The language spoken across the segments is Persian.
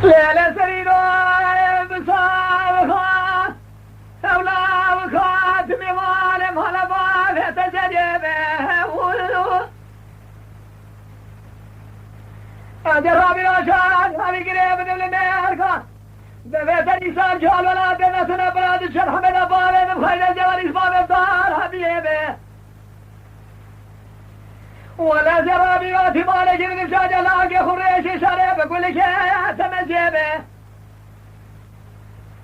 لا سرير بصارخا أولا وخاتم ظالم هلا ضافة تجربه ولو أجرب الأشان هذه قريبة من الميركا دفيت الإنسان جال ولا دنسنا بلاد الشرح من أبالي بخير الجوال إسباب الدار حبيبه ولا زرابي واتي مالك من الزاجة لاقي خريشي شريب كل شيء تمجيبه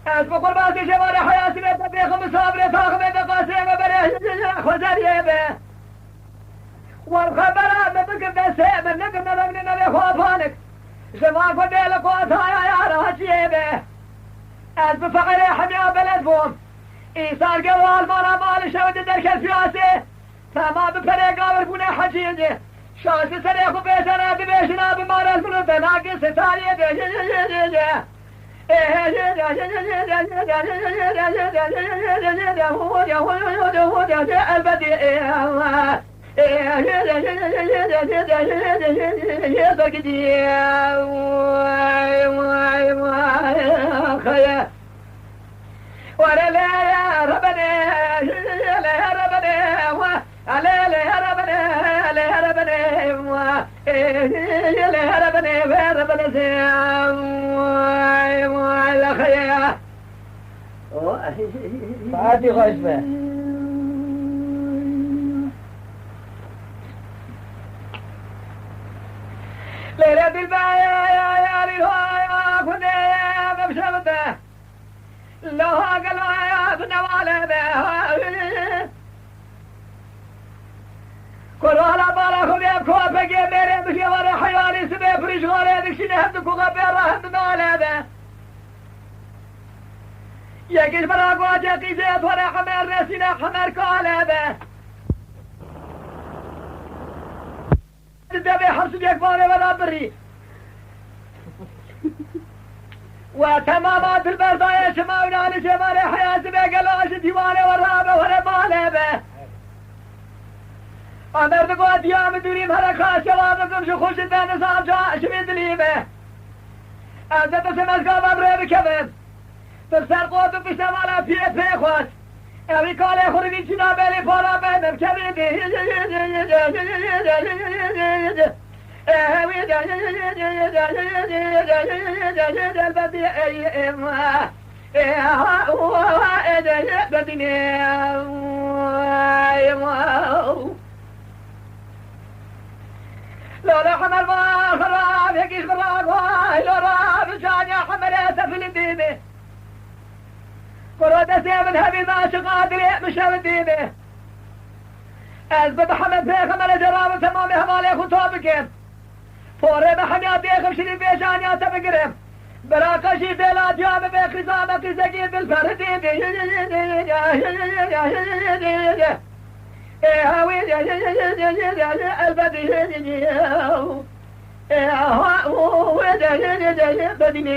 أسبق الباسي شمال حياتي بيتبيخ مصابري تاخ من دقاسي وبريه خزريبه والخبرات بذكر دسيب النقم نلقننا بخوفانك شفاك وديلك واتايا يا رهجيبه أسبق فقري حميا بلد فوم إيصال قوال مالا مالي شود الدرك السياسي فما بفريق ورقونا حجيني شاس سريخ بيسنا ببيشنا بمارس منو بناقص تاريه ولا لا يا ربنا يا ربنا على يا ربنا يا ربنا يا ربنا يا ربنا ولا خيا فاتي خشبه ليلة البايا يا ريها كنا بمشبته لو قال يا بنوالي به كل على بالكم يا كوفك يا ميري بشي ورا حيواني سبي فريش غالي دكشي نهدك وغبير راهم بمالي به يا كيش براقوا جاقي زيت ولا حمر رسينا حمر كالي به الدبي حرس بيك بالي ولا بري وتمامات البرداية شماونا لشمالي حياتي بيك الواش ديواني ورابه ولا بالي به أمر دقوا ديام دوريم هركا شوابكم شو خوش بين صاب جاء شميد ليبه أنت تسمى قام أمره بكذب تبصر قوت بشمالا في خوش أبي قال خربي جنا بلي فورا بين بكذب لولا حمل ما خراب يكيش خراب واي لولا بشانيا حملته في الديمه قرودة سيمن هبي ما شقادري مشاو الديمه أزبط حمل فيه خمل جرام تمامي همالي خطوبكم فوري بحميات بيخم شريف بيشانيا تبقرم براقشي ديلا جامع بخزامك زكي بالفردين البدي